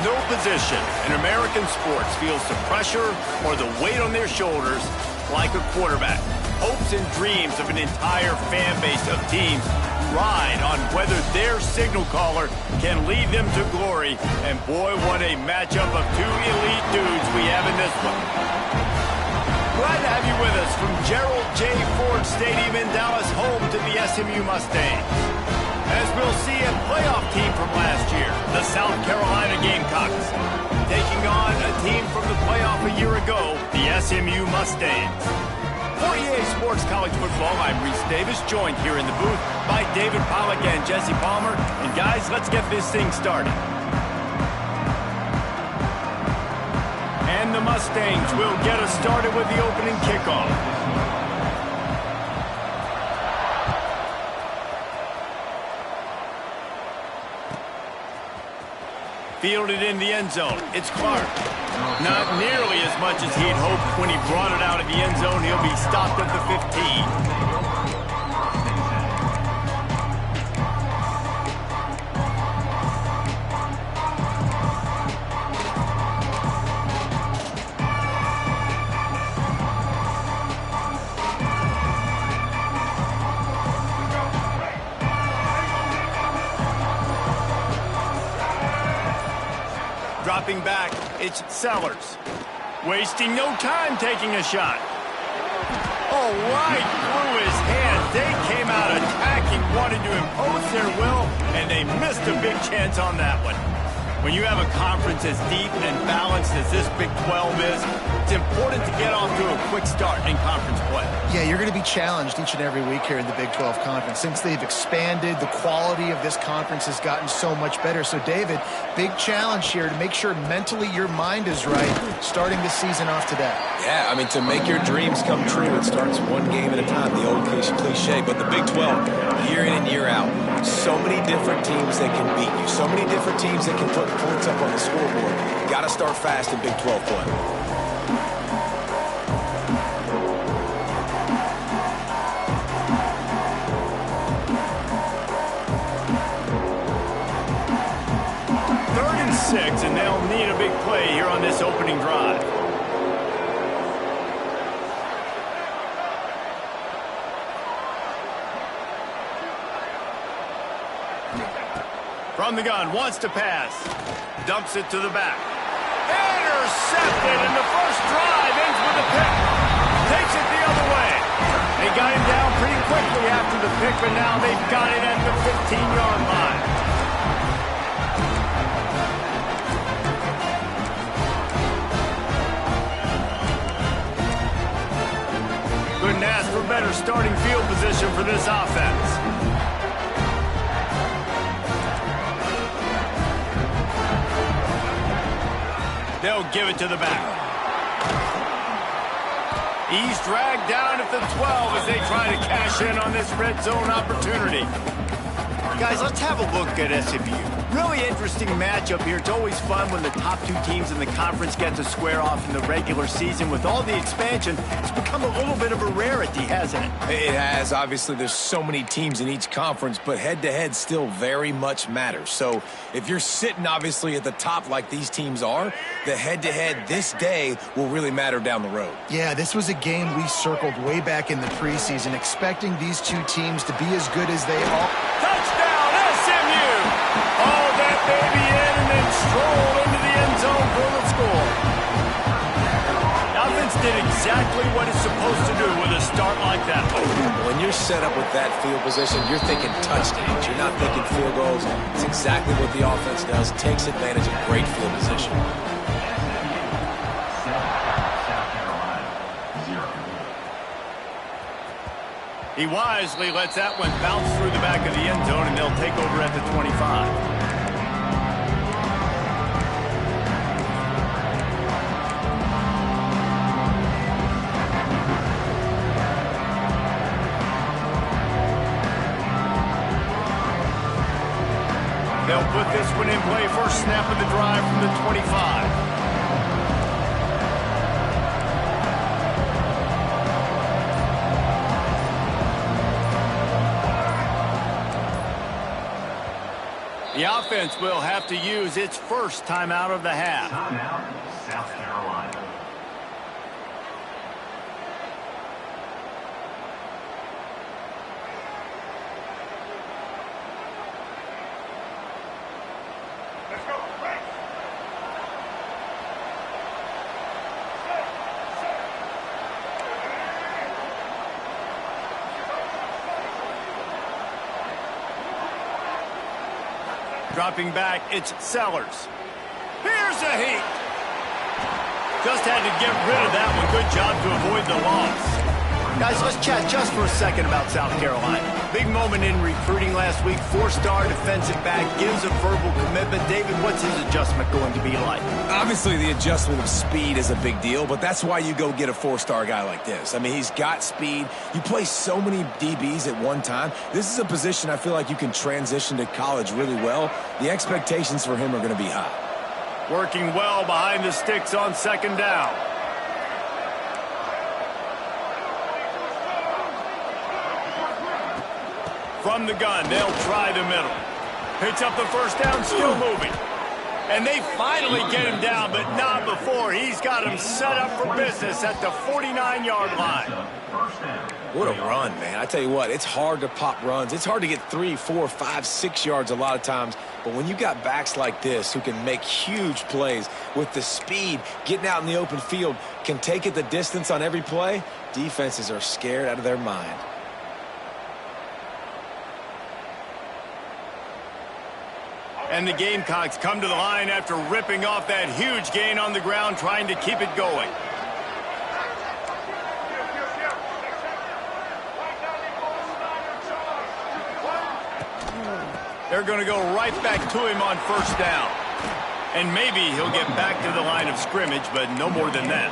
No position in American sports feels the pressure or the weight on their shoulders like a quarterback. Hopes and dreams of an entire fan base of teams ride on whether their signal caller can lead them to glory. And boy, what a matchup of two elite dudes we have in this one. Glad to have you with us from Gerald J. Ford Stadium in Dallas, home to the SMU Mustangs. As we'll see a playoff team from last year, the South Carolina Gamecocks, taking on a team from the playoff a year ago, the SMU Mustangs. For EA Sports College Football, I'm Reese Davis, joined here in the booth by David Pollack and Jesse Palmer. And guys, let's get this thing started. And the Mustangs will get us started with the opening kickoff. Fielded in the end zone. It's Clark. Not nearly as much as he'd hoped when he brought it out of the end zone. He'll be stopped at the 15. Dropping back, it's Sellers. Wasting no time taking a shot. Oh, right through his hands. They came out attacking, wanting to impose their will, and they missed a big chance on that one. When you have a conference as deep and balanced as this Big 12 is, it's important to get off to a quick start in conference play. Yeah, you're going to be challenged each and every week here in the Big 12 Conference. Since they've expanded, the quality of this conference has gotten so much better. So, David, big challenge here to make sure mentally your mind is right starting the season off today. Yeah, I mean, to make your dreams come true, it starts one game at a time, the old cliche. But the Big 12, year in and year out, so many different teams that can beat you, so many different teams that can put points up on the scoreboard. Got to start fast in Big 12 play. And they'll need a big play here on this opening drive. From the gun, wants to pass. Dumps it to the back. Intercepted, and the first drive ends with a pick. Takes it the other way. They got him down pretty quickly after the pick, but now they've got it at the 15-yard line. Couldn't ask for better starting field position for this offense. They'll give it to the back. He's dragged down at the 12 as they try to cash in on this red zone opportunity. Guys, let's have a look at SMU. Really interesting matchup here. It's always fun when the top two teams in the conference get to square off in the regular season. With all the expansion, it's become a little bit of a rarity, hasn't it? It has. Obviously, there's so many teams in each conference, but head-to-head still very much matters. So if you're sitting, obviously, at the top like these teams are, the head-to-head this day will really matter down the road. Yeah, this was a game we circled way back in the preseason, expecting these two teams to be as good as they are. Touchdown, SMU! All that baby in and then strolled into the end zone for the score. Offense did exactly what it's supposed to do with a start like that. When you're set up with that field position, you're thinking touchdowns. You're not thinking field goals. It's exactly what the offense does. Takes advantage of great field position. He wisely lets that one bounce through the back of the end zone, and they'll take over at the 25. They'll put this one in play. First snap of the drive from the 25. The offense will have to use its first timeout of the half. Timeout, South Carolina. Dropping back, it's Sellers. Here's a heat. Just had to get rid of that one. Good job to avoid the loss. Guys, let's chat just for a second about South Carolina. Big moment in recruiting last week. 4-star defensive back, gives a verbal commitment. David, what's his adjustment going to be like? Obviously, the adjustment of speed is a big deal, but that's why you go get a 4-star guy like this. I mean, he's got speed. You play so many DBs at one time. This is a position I feel like you can transition to college really well. The expectations for him are going to be high. Working well behind the sticks on second down. From the gun, they'll try the middle. Picks up the first down, still moving. And they finally get him down, but not before. He's got him set up for business at the 49-yard line. What a run, man. I tell you what, it's hard to pop runs. It's hard to get 3, 4, 5, 6 yards a lot of times. But when you got backs like this who can make huge plays with the speed, getting out in the open field, can take it the distance on every play, defenses are scared out of their mind. And the Gamecocks come to the line after ripping off that huge gain on the ground, trying to keep it going. They're going to go right back to him on first down. And maybe he'll get back to the line of scrimmage, but no more than that.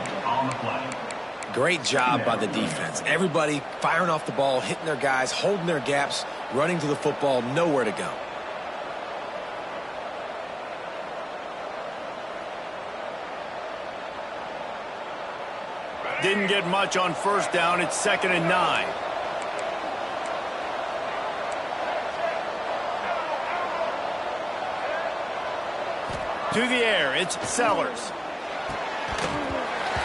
Great job by the defense. Everybody firing off the ball, hitting their guys, holding their gaps, running to the football, nowhere to go. Didn't get much on first down. It's 2nd and 9. To the air, it's Sellers.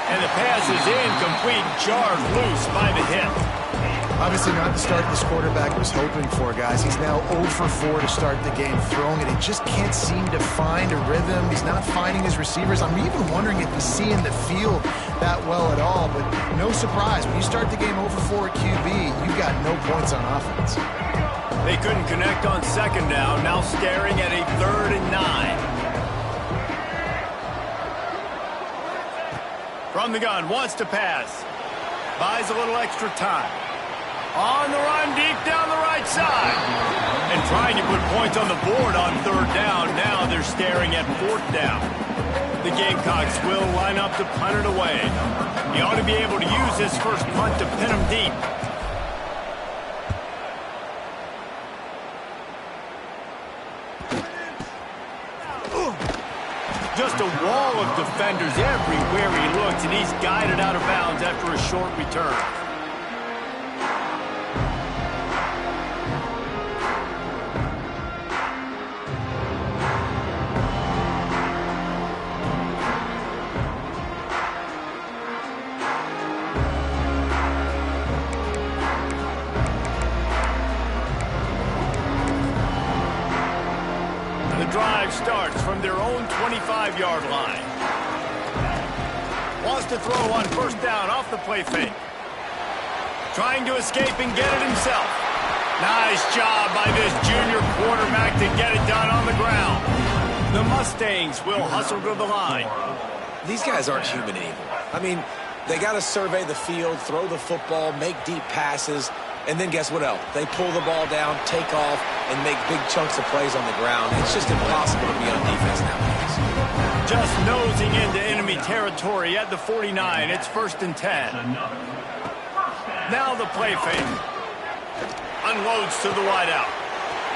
And the pass is incomplete, jarred loose by the hip. Obviously not the start this quarterback was hoping for, guys. He's now 0 for 4 to start the game throwing it. He just can't seem to find a rhythm. He's not finding his receivers. I'm even wondering if he's seeing the field that well at all, but no surprise. When you start the game 0 for 4 at QB, you've got no points on offense. They couldn't connect on second down, now staring at a 3rd and 9. From the gun, wants to pass. Buys a little extra time. On the run, deep down the right side. And trying to put points on the board on 3rd down. Now they're staring at 4th down. The Gamecocks will line up to punt it away. He ought to be able to use his first punt to pin him deep. Just a wall of defenders everywhere he looks, and he's guided out of bounds after a short return. Drive starts from their own 25-yard line. Wants to throw on first down off the play fake. Trying to escape and get it himself. Nice job by this junior quarterback to get it done on the ground. The Mustangs will hustle to the line. These guys aren't human anymore. I mean, they got to survey the field, throw the football, make deep passes, and then guess what else? They pull the ball down, take off, and make big chunks of plays on the ground. It's just impossible to be on defense nowadays. Just nosing into enemy territory at the 49. It's 1st and 10. Now the play fake. Unloads to the wideout.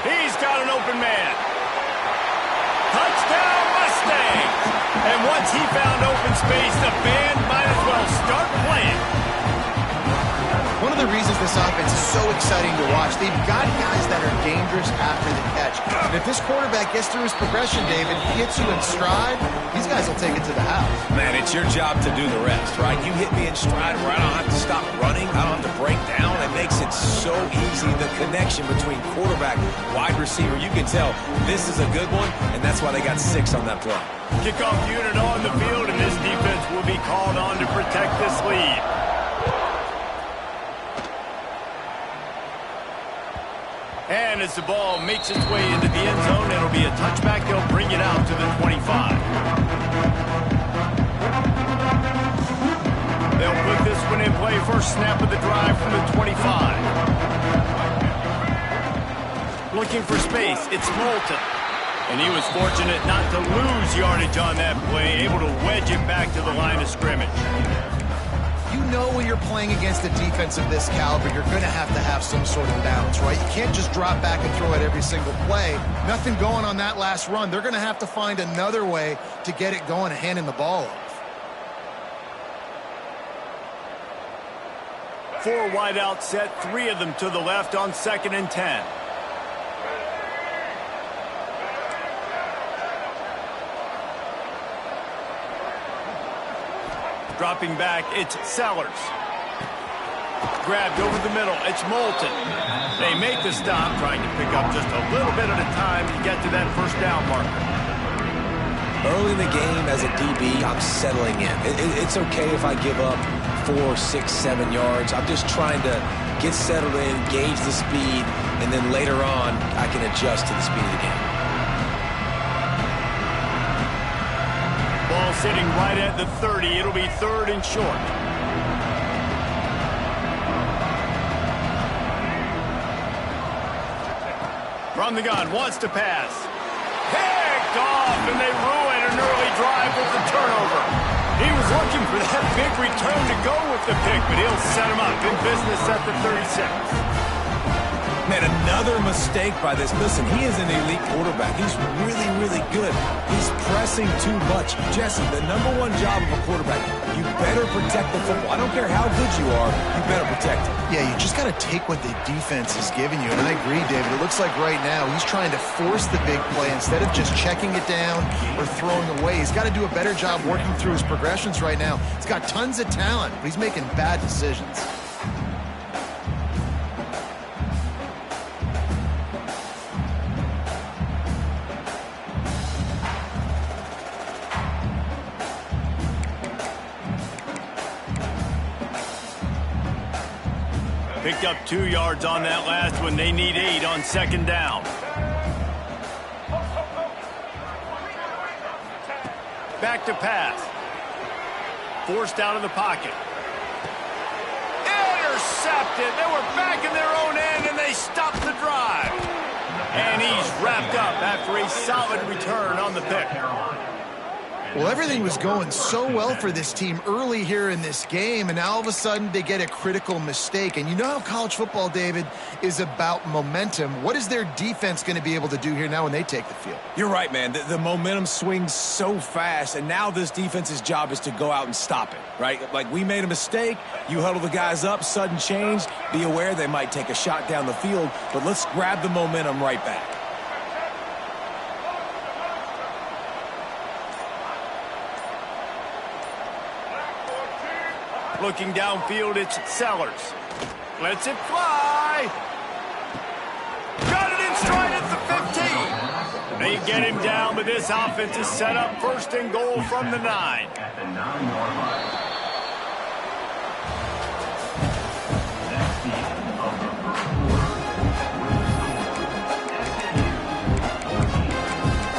He's got an open man. Touchdown Mustangs! And once he found open space, the band might as well start playing. One of the reasons this offense is so exciting to watch, they've got guys that are dangerous after the catch. And if this quarterback gets through his progression, David, hits you in stride, these guys will take it to the house. Man, it's your job to do the rest, right? You hit me in stride where I don't have to stop running. I don't have to break down. It makes it so easy, the connection between quarterback, wide receiver. You can tell this is a good one, and that's why they got 6 on that play. Kickoff unit on the field, and this defense will be called on to protect this lead. And as the ball makes its way into the end zone, it'll be a touchback. They'll bring it out to the 25. They'll put this one in play. First snap of the drive from the 25. Looking for space. It's Moulton. And he was fortunate not to lose yardage on that play, able to wedge it back to the line of scrimmage. You know when you're playing against a defense of this caliber, you're going to have some sort of balance, right? You can't just drop back and throw it every single play. Nothing going on that last run. They're going to have to find another way to get it going and handing the ball off. 4 wide out set, 3 of them to the left on 2nd and 10. Dropping back, it's Sellers. Grabbed over the middle, it's Moulton. They make the stop, trying to pick up just a little bit at a time to get to that first down marker. Early in the game, as a DB, I'm settling in. It's okay if I give up 4, 6, 7 yards. I'm just trying to get settled in, gauge the speed, and then later on, I can adjust to the speed of the game. Ball sitting right at the 30. It'll be 3rd and short. From the gun, wants to pass. Picked off, and they ruin an early drive with the turnover. He was looking for that big return to go with the pick, but he'll set him up in business at the 36. Man, another mistake by this. Listen, he is an elite quarterback. He's really, really good. He's pressing too much. Jesse, the #1 job of a quarterback, you better protect the football. I don't care how good you are, you better protect it. Yeah, you just got to take what the defense is giving you. And I agree, David. It looks like right now he's trying to force the big play instead of just checking it down or throwing away. He's got to do a better job working through his progressions right now. He's got tons of talent, but he's making bad decisions. Picked up 2 yards on that last one. They need 8 on 2nd down. Back to pass. Forced out of the pocket. Intercepted. They were back in their own end, and they stopped the drive. And he's wrapped up after a solid return on the pick. Well, everything was going so well for this team early here in this game, and now all of a sudden they get a critical mistake. And you know how college football, David, is about momentum. What is their defense going to be able to do here now when they take the field? You're right, man. The momentum swings so fast, and now this defense's job is to go out and stop it, right? Like, we made a mistake. You huddle the guys up, sudden change. Be aware they might take a shot down the field, but let's grab the momentum right back. Looking downfield, it's Sellers. Lets it fly. Got it in stride at the 15. They get him down, but this offense is set up 1st and goal from the 9. At the 9-yard line. Next season of the first quarter.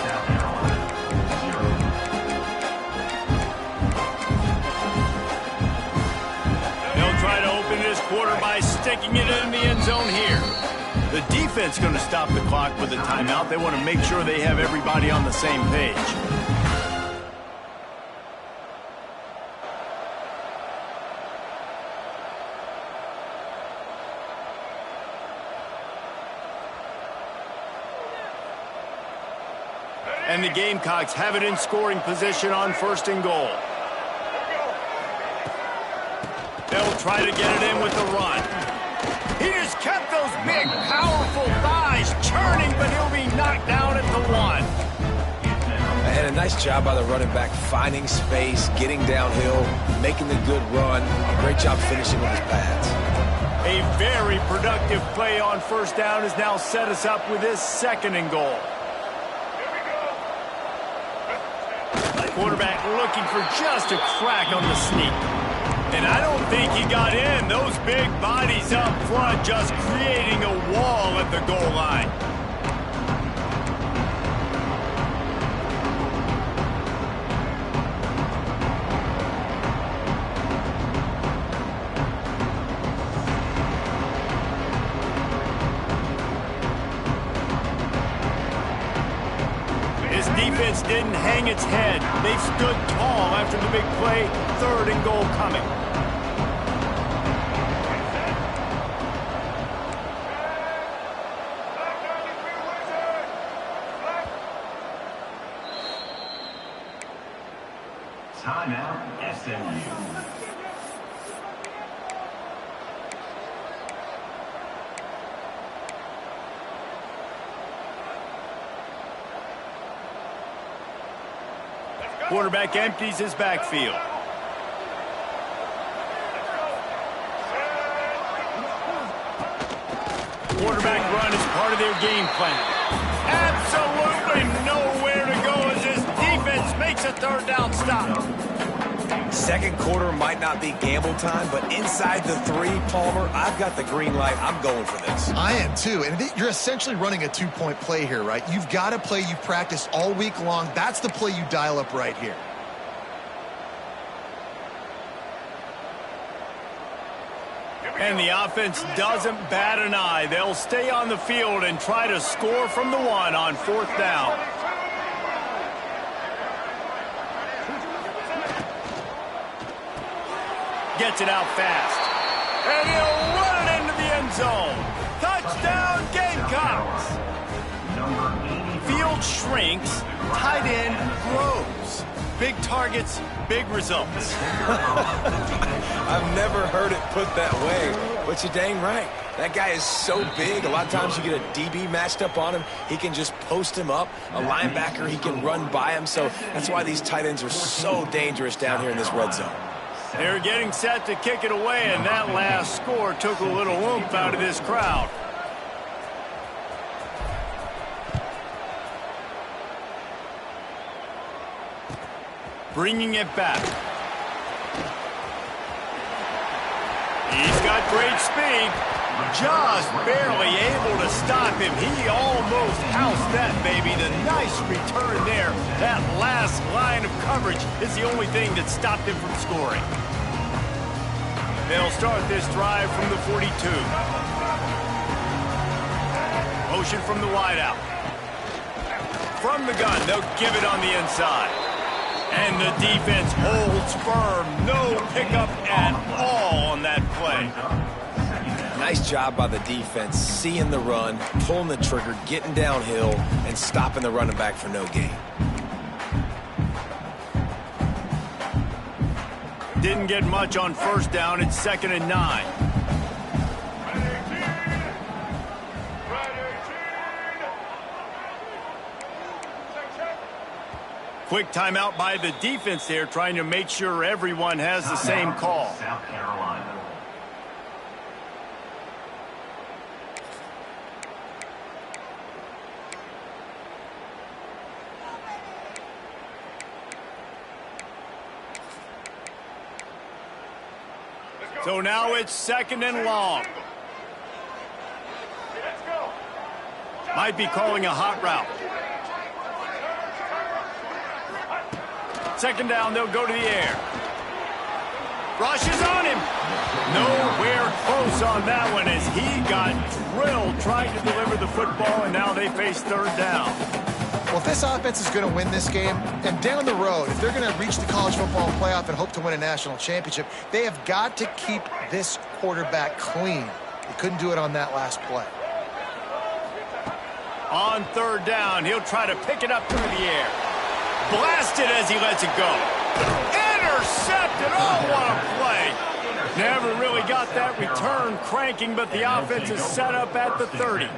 South Carolina 0. They'll try to open this quarter by sticking it in the end zone here. The defense going to stop the clock with a timeout. They want to make sure they have everybody on the same page. And the Gamecocks have it in scoring position on 1st and goal. They'll He'll try to get it in with the run. He just kept those big, powerful thighs churning, but he'll be knocked down at the 1. And a nice job by the running back, finding space, getting downhill, making the good run. Great job finishing with his pads. A very productive play on first down has now set us up with this 2nd and goal. Quarterback looking for just a crack on the sneak. And I don't think he got in. Those big bodies up front just creating a wall at the goal line. Defense didn't hang its head. They stood tall after the big play. 3rd and goal coming. Timeout, SMU. Quarterback empties his backfield. Quarterback run is part of their game plan. Absolutely nowhere to go as this defense makes a 3rd down stop. 2nd quarter might not be gamble time, but inside the 3, Palmer, I've got the green light. I'm going for this. I am too, and you're essentially running a 2-point play here, right? You've got a play you practiced all week long. That's the play you dial up right here. And the offense doesn't bat an eye. They'll stay on the field and try to score from the 1 on 4th down. Gets it out fast. And he'll run it into the end zone. Touchdown, Gamecocks. Field shrinks, tight end grows. Big targets, big results. I've never heard it put that way, but you're dang right. That guy is so big. A lot of times you get a DB matched up on him. He can just post him up. A linebacker, he can run by him. So that's why these tight ends are so dangerous down here in this red zone. They're getting set to kick it away, and that last score took a little oomph out of this crowd. Bringing it back. He's got great speed. Just barely able to stop him. He almost housed that baby. The nice return there. That last line of coverage is the only thing that stopped him from scoring. They'll start this drive from the 42. Motion from the wideout. From the gun, they'll give it on the inside. And the defense holds firm. No pickup at all on that play. Nice job by the defense, seeing the run, pulling the trigger, getting downhill, and stopping the running back for no gain. Didn't get much on first down. It's 2nd and 9. Quick timeout by the defense there, trying to make sure everyone has the same call. South Carolina. So now it's 2nd and long. Might be calling a hot route. 2nd down, they'll go to the air. Rushes on him. Nowhere close on that one as he got drilled trying to deliver the football, and now they face 3rd down. Well, if this offense is going to win this game, and down the road, if they're going to reach the college football playoff and hope to win a national championship, they have got to keep this quarterback clean. They couldn't do it on that last play. On 3rd down, he'll try to pick it up through the air. Blasted as he lets it go. Intercepted. Oh, what a play. Never really got that return cranking, but the offense is set up at the 30.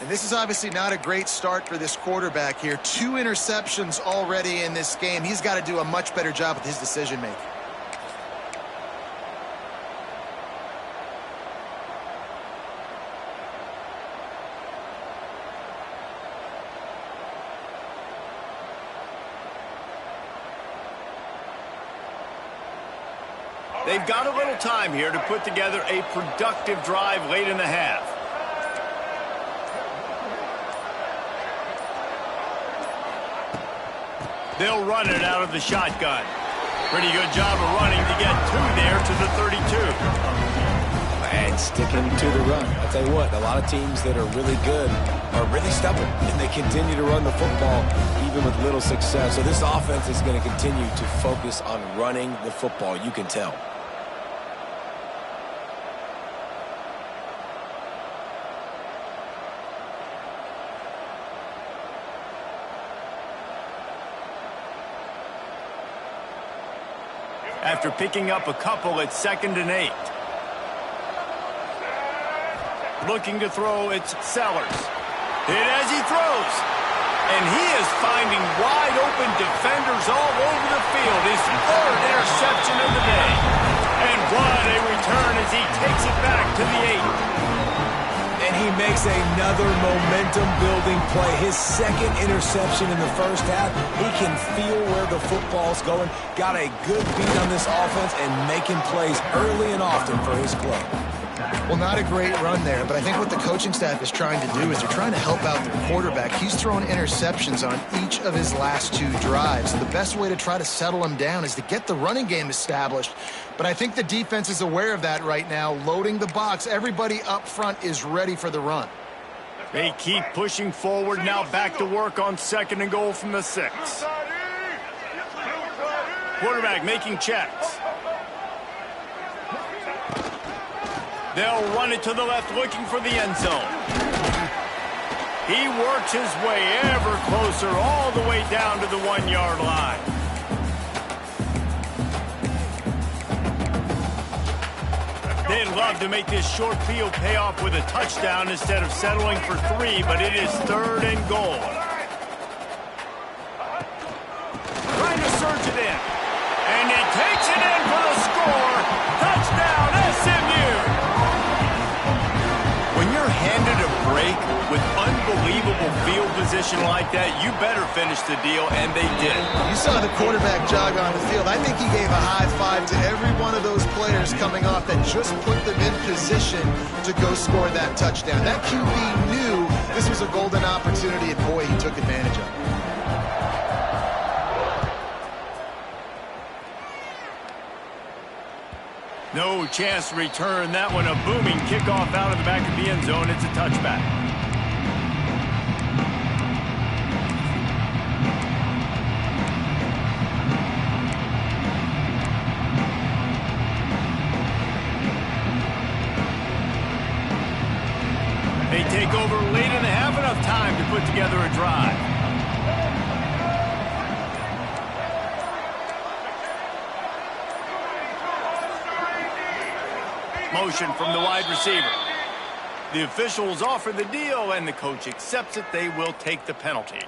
And this is obviously not a great start for this quarterback here. 2 interceptions already in this game. He's got to do a much better job with his decision-making. They've got a little time here to put together a productive drive late in the half. They'll run it out of the shotgun. Pretty good job of running to get 2 there to the 32. And sticking to the run. I'll tell you what, a lot of teams that are really good are really stubborn, and they continue to run the football even with little success. So this offense is going to continue to focus on running the football. You can tell. After picking up a couple, it's 2nd and 8. Looking to throw, it's Sellers. Hit as he throws. And he is finding wide open defenders all over the field. His 3rd interception of the day. And what a return as he takes it back to the 8. And he makes another momentum-building play. His 2nd interception in the first half. He can feel where the football's going. Got a good beat on this offense and making plays early and often for his club. Well, not a great run there, but I think what the coaching staff is trying to do is they're trying to help out their quarterback. He's thrown interceptions on each of his last 2 drives. The best way to try to settle him down is to get the running game established. But I think the defense is aware of that right now, loading the box. Everybody up front is ready for the run. They keep pushing forward, now back to work on 2nd and goal from the 6. Quarterback making checks. They'll run it to the left, looking for the end zone. He works his way ever closer, all the way down to the 1-yard line. They'd love to make this short field pay off with a touchdown instead of settling for 3, but it is 3rd and goal. Trying to surge it in. And he takes it in for the score. Touchdown, SMU! When you're handed a break with unbelievable field position like that, you better finish the deal, and they did. You saw the quarterback jog on the field. I think he gave a high five to every one of those players coming off that just put them in position to go score that touchdown. That QB knew this was a golden opportunity, and boy, he took advantage of it. No chance to return that one. A booming kickoff out of the back of the end zone. It's a touchback. They take over late in the half, enough time to put together a drive. Motion from the wide receiver. The officials offer the deal, and the coach accepts it. They will take the penalty.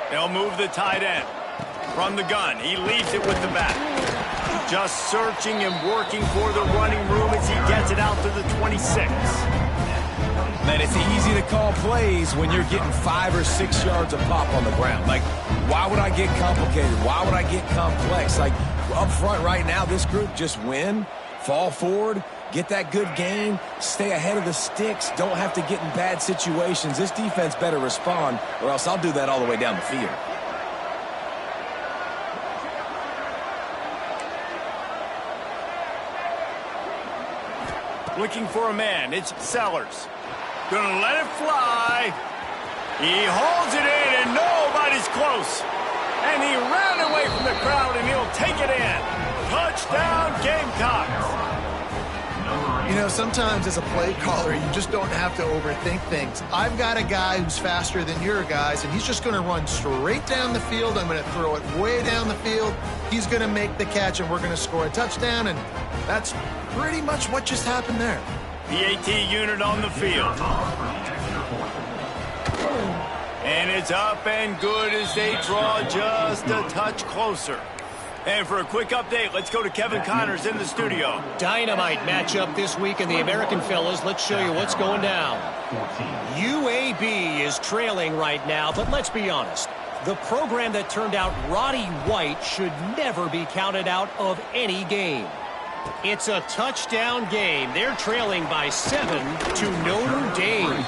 They'll move the tight end. From the gun, he leaves it with the back. Just searching and working for the running room as he gets it out to the 26. Man, it's easy to call plays when you're getting 5 or 6 yards a pop on the ground. Like, why would I get complicated? Why would I get complex? Like, up front right now, this group just win, fall forward, get that good gain, stay ahead of the sticks, don't have to get in bad situations. This defense better respond, or else I'll do that all the way down the field. Looking for a man. It's Sellers. Gonna let it fly. He holds it in, and nobody's close. And he ran away from the crowd, and he'll take it in. Touchdown, Gamecocks. You know, sometimes as a play caller, you just don't have to overthink things. I've got a guy who's faster than your guys, and he's just going to run straight down the field. I'm going to throw it way down the field. He's going to make the catch, and we're going to score a touchdown, and that's pretty much what just happened there. PAT unit on the field. And it's up and good as they draw just a touch closer. And for a quick update, let's go to Kevin Connors in the studio. Dynamite matchup this week in the American, fellas. Let's show you what's going down. UAB is trailing right now, but let's be honest. The program that turned out Roddy White should never be counted out of any game. It's a touchdown game. They're trailing by 7 to Notre Dame.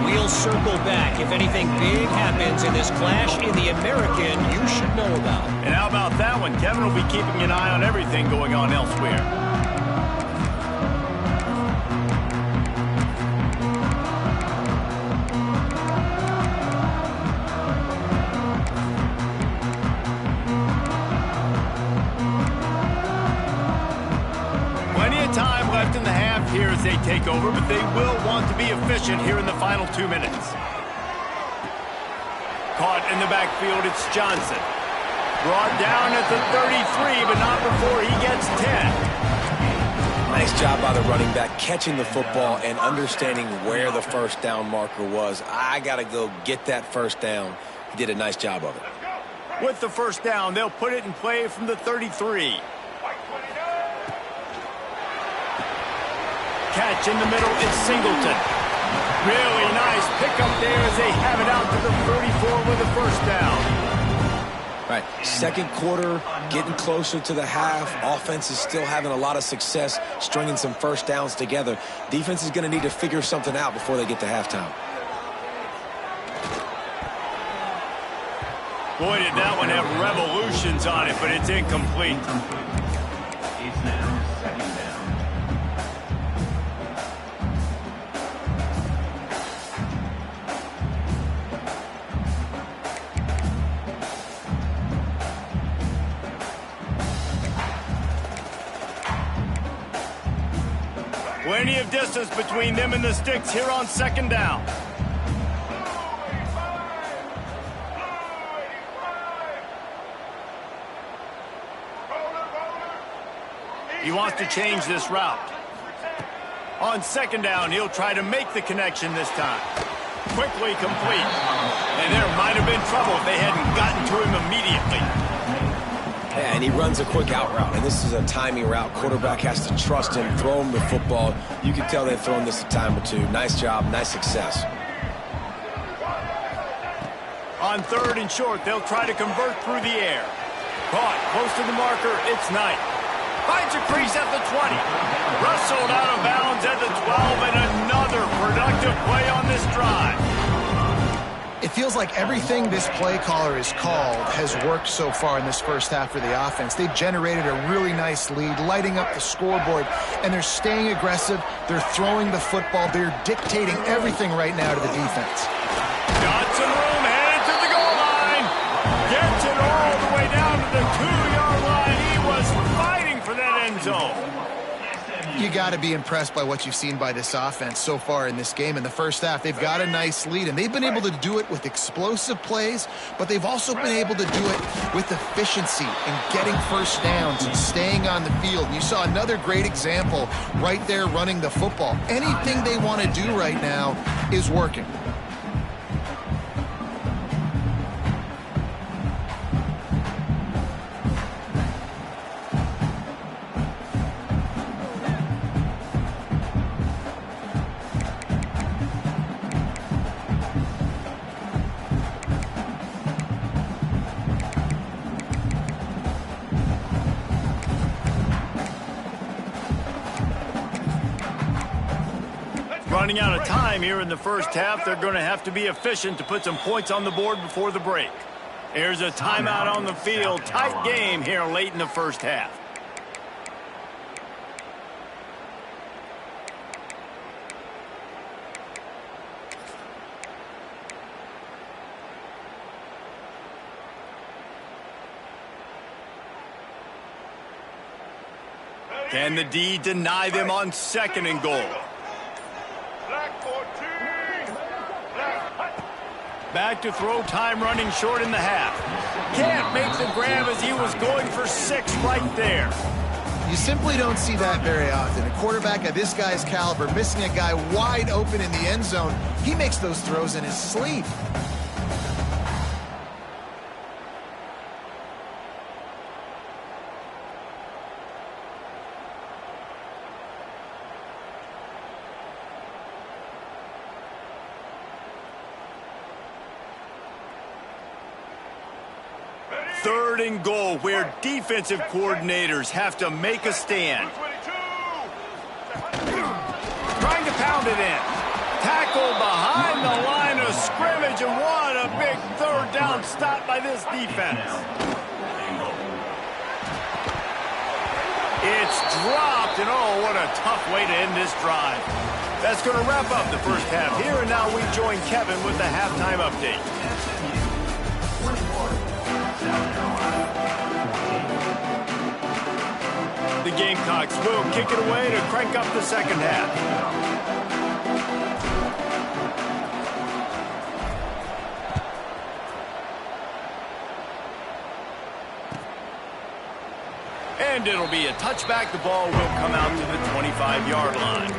We'll circle back if anything big happens in this clash in the American you should know about. And how about that one? Kevin will be keeping an eye on everything going on elsewhere. Time left in the half here as they take over, but they will want to be efficient here in the final 2 minutes. Caught in the backfield, it's Johnson. Brought down at the 33, but not before he gets 10. Nice job by the running back, catching the football and understanding where the first down marker was. I got to go get that first down. He did a nice job of it. With the first down, they'll put it in play from the 33. Catch in the middle, it's Singleton. Really nice pickup there as they have it out to the 34 with a first down. Right, second quarter, getting closer to the half. Offense is still having a lot of success stringing some first downs together. Defense is going to need to figure something out before they get to halftime. Boy, did that one have revolutions on it, but it's incomplete. It's now second down. Plenty of distance between them and the sticks here on second down. He wants to change this route. On second down, he'll try to make the connection this time. Quickly complete. And there might have been trouble if they hadn't gotten to him immediately. Yeah, and he runs a quick out route, and this is a timing route. Quarterback has to trust him, throw him the football. You can tell they've thrown this a time or two. Nice job, nice success. On third and short, they'll try to convert through the air. Caught close to the marker, it's Knight. Finds a crease at the 20. Wrestled out of bounds at the 12, and another productive play on this drive. It feels like everything this play caller has called has worked so far in this first half for the offense. They've generated a really nice lead, lighting up the scoreboard, and they're staying aggressive. They're throwing the football. They're dictating everything right now to the defense. Got some room, headed to the goal line. Gets it all the way down to the 2-yard line. He was fighting for that end zone. You got to be impressed by what you've seen by this offense so far in this game. In the first half, they've got a nice lead, and they've been able to do it with explosive plays, but they've also been able to do it with efficiency and getting first downs and staying on the field. And you saw another great example right there running the football. Anything they want to do right now is working. Running out of time here in the first half. They're going to have to be efficient to put some points on the board before the break. Here's a timeout on the field. Tight game here late in the first half. Can the D deny them on 2nd and goal? Back to throw, time running short in the half. Can't make the grab as he was going for 6 right there. You simply don't see that very often. A quarterback of this guy's caliber missing a guy wide open in the end zone. He makes those throws in his sleep. Third and goal, where defensive coordinators have to make a stand. Trying to pound it in. Tackle behind the line of scrimmage, and what a big 3rd down stop by this defense. It's dropped, and oh, what a tough way to end this drive. That's going to wrap up the first half here, and now we join Kevin with the halftime update. The Gamecocks will kick it away to crank up the second half. And it'll be a touchback. The ball will come out to the 25-yard line.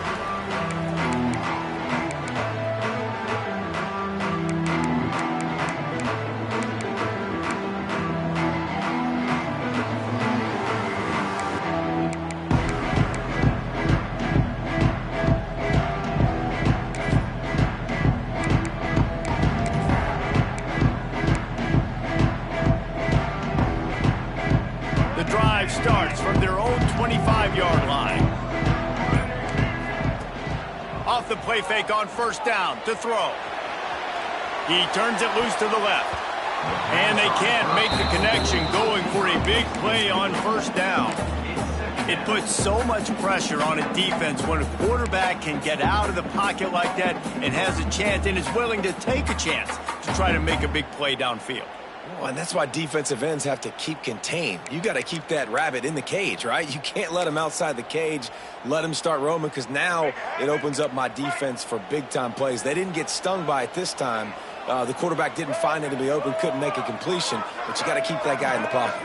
Starts from their own 25-yard line. Off the play fake on 1st down to throw. He turns it loose to the left. And they can't make the connection, going for a big play on 1st down. It puts so much pressure on a defense when a quarterback can get out of the pocket like that and has a chance and is willing to take a chance to try to make a big play downfield. And that's why defensive ends have to keep contained. You got to keep that rabbit in the cage, right? You can't let him outside the cage, let him start roaming, because now it opens up my defense for big-time plays. They didn't get stung by it this time. The quarterback didn't find it to be open, couldn't make a completion, but you got to keep that guy in the pocket.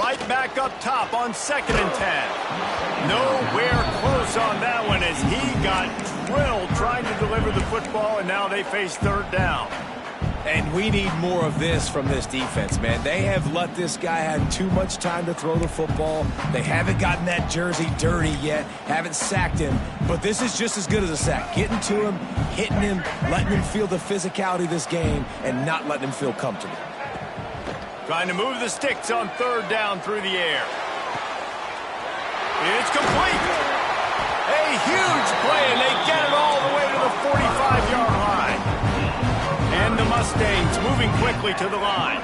Right back up top on 2nd and 10. Nowhere close on that one as he got drilled trying to deliver the football, and now they face 3rd down. And we need more of this from this defense, man. They have let this guy have too much time to throw the football. They haven't gotten that jersey dirty yet, haven't sacked him, but this is just as good as a sack. Getting to him, hitting him, letting him feel the physicality of this game, and not letting him feel comfortable. Trying to move the sticks on 3rd down through the air. It's complete. A huge play, and they get it all the way to the 45-yard line. And the Mustangs moving quickly to the line.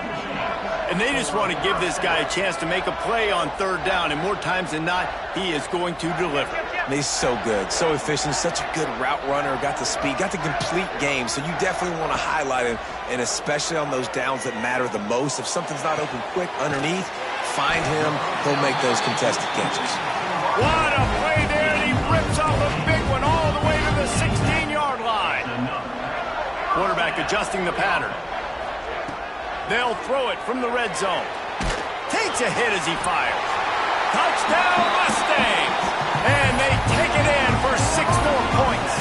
And they just want to give this guy a chance to make a play on 3rd down, and more times than not, he is going to deliver. And he's so good, so efficient, such a good route runner, got the speed, got the complete game, so you definitely want to highlight him, and especially on those downs that matter the most. If something's not open quick underneath, find him, he'll make those contested catches. What a play there, and he rips off a big one all the way to the 16-yard line. Quarterback adjusting the pattern. They'll throw it from the red zone. Takes a hit as he fires. Touchdown Mustangs! And they take it in for 6 more points.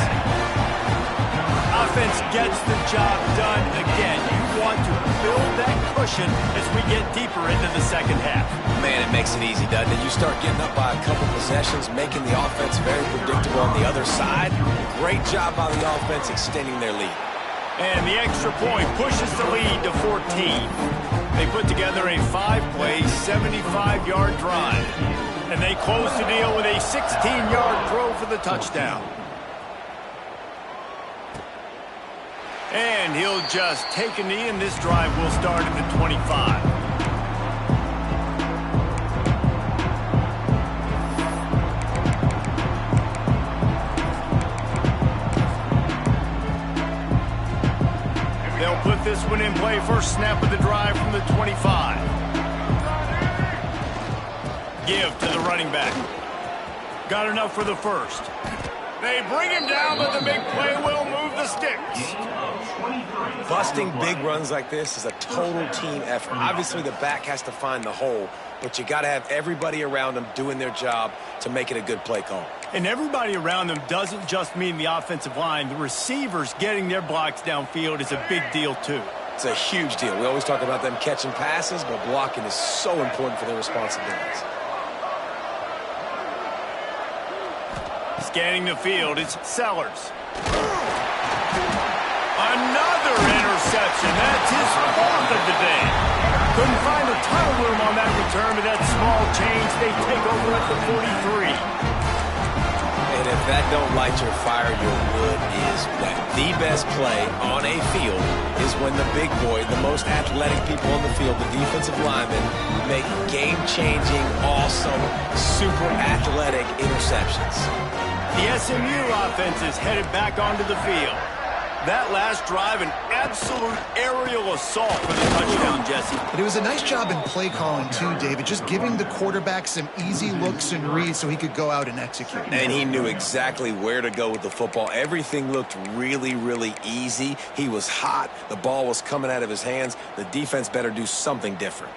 Offense gets the job done again. You want to build that cushion as we get deeper into the second half. Man, it makes it easy, doesn't it? You start getting up by a couple possessions, making the offense very predictable on the other side. Great job by the offense extending their lead. And the extra point pushes the lead to 14. They put together a 5-play, 75-yard drive. And they close the deal with a 16-yard throw for the touchdown. And he'll just take a knee, and this drive will start at the 25. They'll put this one in play. First snap of the drive from the 25. give to the running back. Got enough for the first. They bring him down, but the big play will move the sticks. Busting big runs like this is a total team effort. Obviously, the back has to find the hole, but you got to have everybody around them doing their job to make it a good play call. And everybody around them doesn't just mean the offensive line. The receivers getting their blocks downfield is a big deal, too. It's a huge deal. We always talk about them catching passes, but blocking is so important for their responsibilities. Scanning the field, it's Sellers. Another interception. That's his fourth of the day. Couldn't find a ton of room on that return, but that small change, they take over at the 43. And if that don't light your fire, your wood is wet. The best play on a field is when the big boy, the most athletic people on the field, the defensive linemen, make game-changing, awesome, super athletic interceptions. The SMU offense is headed back onto the field. That last drive, an absolute aerial assault for the touchdown, Jesse. But it was a nice job in play calling, too, David, just giving the quarterback some easy looks and reads so he could go out and execute. And he knew exactly where to go with the football. Everything looked really, really easy. He was hot. The ball was coming out of his hands. The defense better do something different.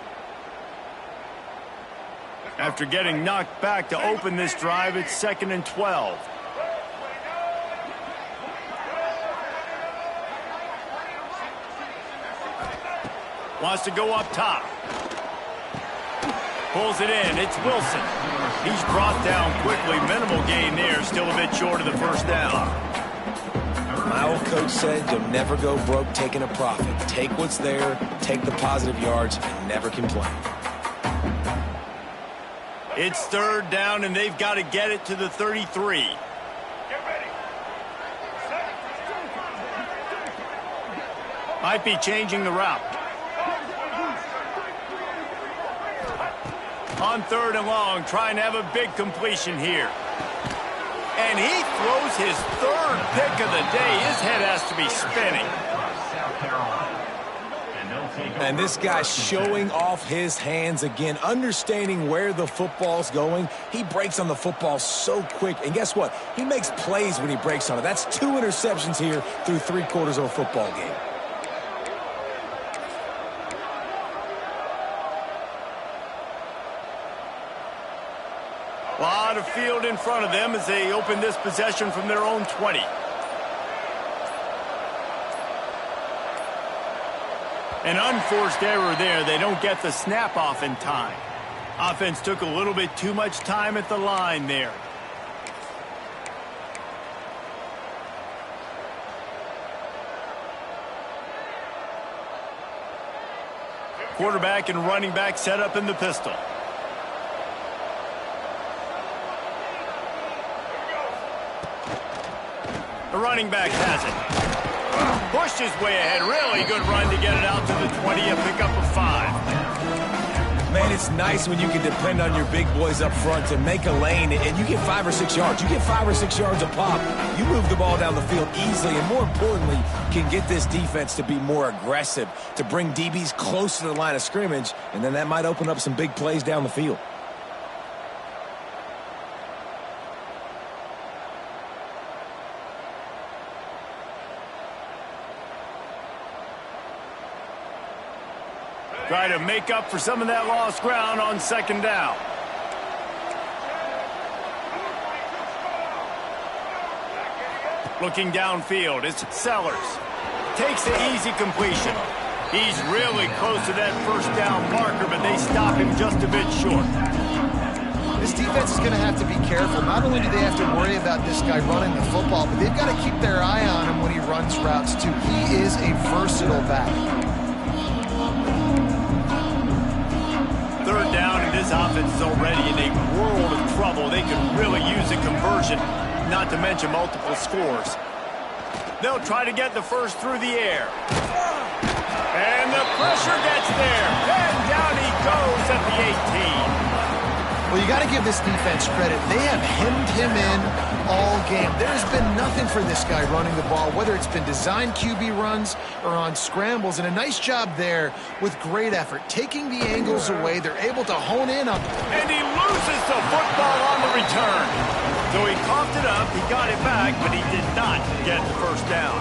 After getting knocked back to open this drive, it's 2nd and 12. Wants to go up top. Pulls it in. It's Wilson. He's brought down quickly. Minimal gain there. Still a bit short of the first down. My old coach said you'll never go broke taking a profit. Take what's there, take the positive yards, and never complain. It's 3rd down, and they've got to get it to the 33. Might be changing the route. On 3rd and long, trying to have a big completion here. And he throws his 3rd pick of the day. His head has to be spinning. And this guy's showing off his hands again, understanding where the football's going. He breaks on the football so quick. And guess what? He makes plays when he breaks on it. That's 2 interceptions here through 3/4 of a football game. A lot of field in front of them as they open this possession from their own 20. An unforced error there. They don't get the snap off in time. Offense took a little bit too much time at the line there. Quarterback and running back set up in the pistol. The running back has it. Pushed his way ahead. Really good run to get it out to the 20. A pickup of 5. Man, it's nice when you can depend on your big boys up front to make a lane, and you get 5 or 6 yards. You get 5 or 6 yards a pop. You move the ball down the field easily, and more importantly, can get this defense to be more aggressive, to bring DBs close to the line of scrimmage, and then that might open up some big plays down the field. Try to make up for some of that lost ground on 2nd down. Looking downfield, it's Sellers. Takes the easy completion. He's really close to that first down marker, but they stop him just a bit short. This defense is going to have to be careful. Not only do they have to worry about this guy running the football, but they've got to keep their eye on him when he runs routes, too. He is a versatile back. 3rd down, and this offense is already in a world of trouble. They could really use a conversion, not to mention multiple scores. They'll try to get the first through the air. And the pressure gets there. And down he goes at the 18. Well, you got to give this defense credit. They have hemmed him in all game. There's been nothing for this guy running the ball, whether it's been designed QB runs or on scrambles. And a nice job there with great effort. Taking the angles away, they're able to hone in on. And he loses the football on the return. So he coughed it up, he got it back, but he did not get the first down.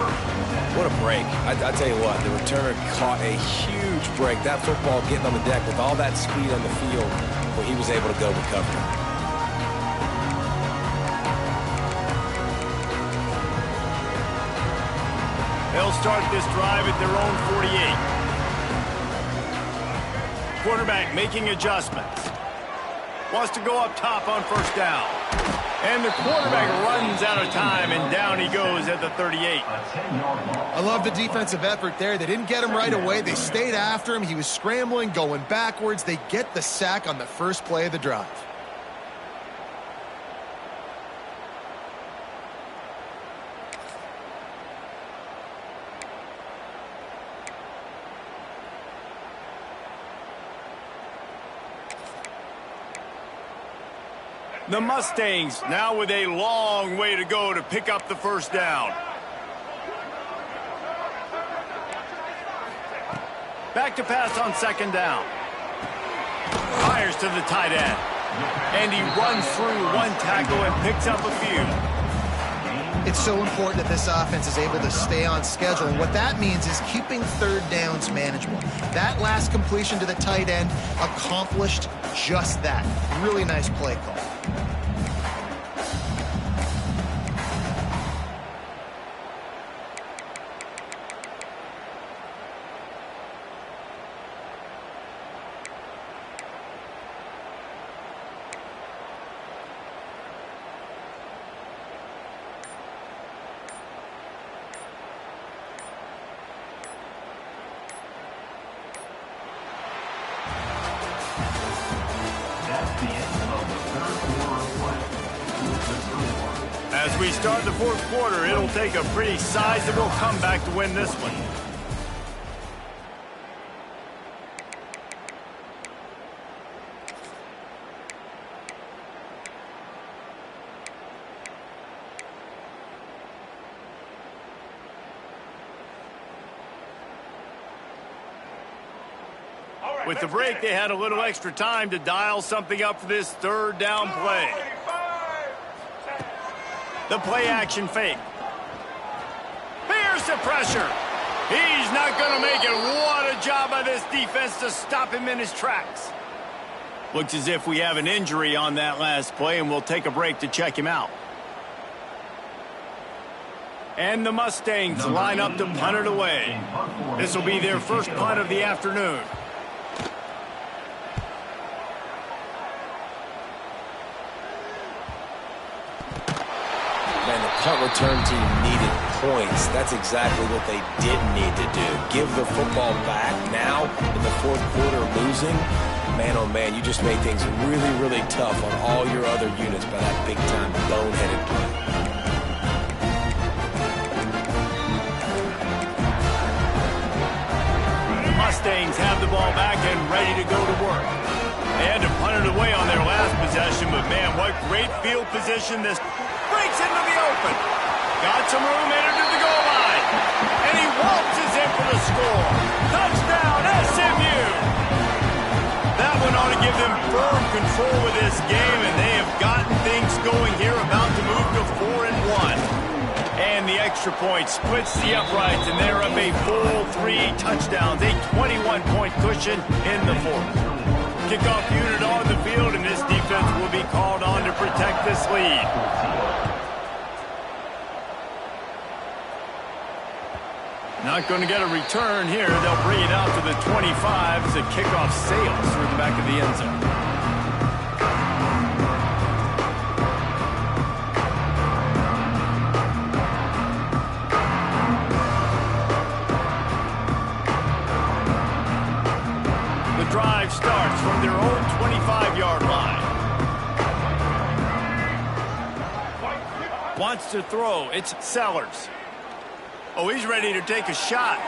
What a break. I tell you what, the returner caught a huge break. That football getting on the deck with all that speed on the field, where he was able to go recover. They'll start this drive at their own 48. Quarterback making adjustments. Wants to go up top on first down. And the quarterback runs out of time, and down he goes at the 38. I love the defensive effort there. They didn't get him right away. They stayed after him. He was scrambling, going backwards. They get the sack on the first play of the drive. The Mustangs now with a long way to go to pick up the first down. Back to pass on second down. Fires to the tight end. And he runs through one tackle and picks up a few. It's so important that this offense is able to stay on schedule. And what that means is keeping third downs manageable. That last completion to the tight end accomplished just that. Really nice play call. As we start the fourth quarter, it'll take a pretty sizable comeback to win this one. With the break, they had a little extra time to dial something up for this third down play. The play action fake. Here's the pressure. He's not going to make it. What a job by this defense to stop him in his tracks. Looks as if we have an injury on that last play, and we'll take a break to check him out. And the Mustangs line up to punt it away. This will be their first punt of the afternoon. Punt return team needed points. That's exactly what they didn't need to do. Give the football back now in the fourth quarter losing. Man, oh man, you just made things really, really tough on all your other units by that big-time boneheaded play. The Mustangs have the ball back and ready to go to work. They had to punt it away on their last possession, but man, what great field position this breaks into the open. Got some room, entered to the goal line. And he waltzes in for the score. Touchdown, SMU. That one ought to give them firm control of this game, and they have gotten things going here, about to move to 4-1. And the extra point splits the uprights, and they're up a full 3 touchdowns, a 21-point cushion in the fourth. Kickoff unit on the field, and this defense will be called on to protect this lead. Not going to get a return here. They'll bring it out to the 25 as the kickoff sails through the back of the end zone. The drive starts from their own 25-yard line. Wants to throw. It's Sellers. Oh, he's ready to take a shot.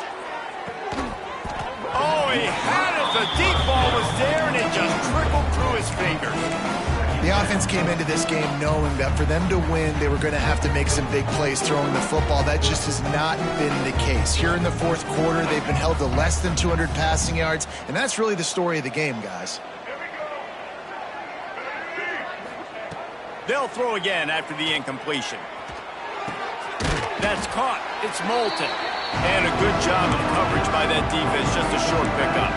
Oh, he had it The deep ball was there, and it just trickled through his fingers. The offense came into this game knowing that for them to win, they were going to have to make some big plays throwing the football. That just has not been the case. Here in the fourth quarter, they've been held to less than 200 passing yards, and that's really the story of the game, guys. They'll throw again after the incompletion. That's caught. It's Moulton. And a good job of coverage by that defense. Just a short pickup.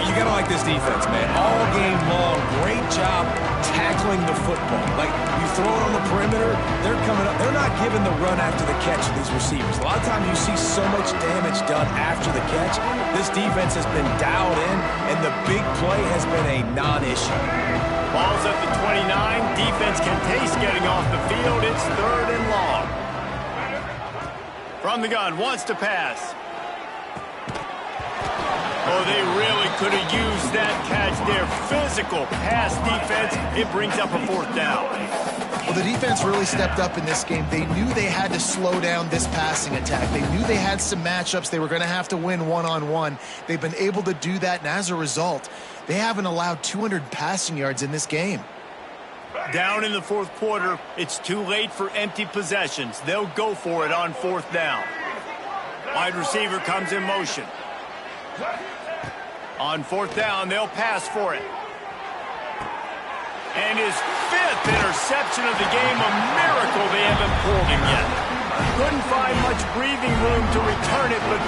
You got to like this defense, man. All game long, great job tackling the football. Like, you throw it on the perimeter, they're coming up. They're not giving the run after the catch to these receivers. A lot of times you see so much damage done after the catch. This defense has been dialed in, and the big play has been a non-issue. Ball's at the 29. Defense can taste getting off the field. It's 3rd and long. From the gun, wants to pass. Oh, they really could have used that catch there. Physical pass defense. It brings up a 4th down. Well, the defense really stepped up in this game. They knew they had to slow down this passing attack. They knew they had some matchups they were going to have to win one-on-one. They've been able to do that, and as a result, they haven't allowed 200 passing yards in this game. Down in the 4th quarter, it's too late for empty possessions. They'll go for it on 4th down. Wide receiver comes in motion. On 4th down, they'll pass for it. And his 5th interception of the game, a miracle they haven't pulled him yet. Couldn't find much breathing room to return it, but the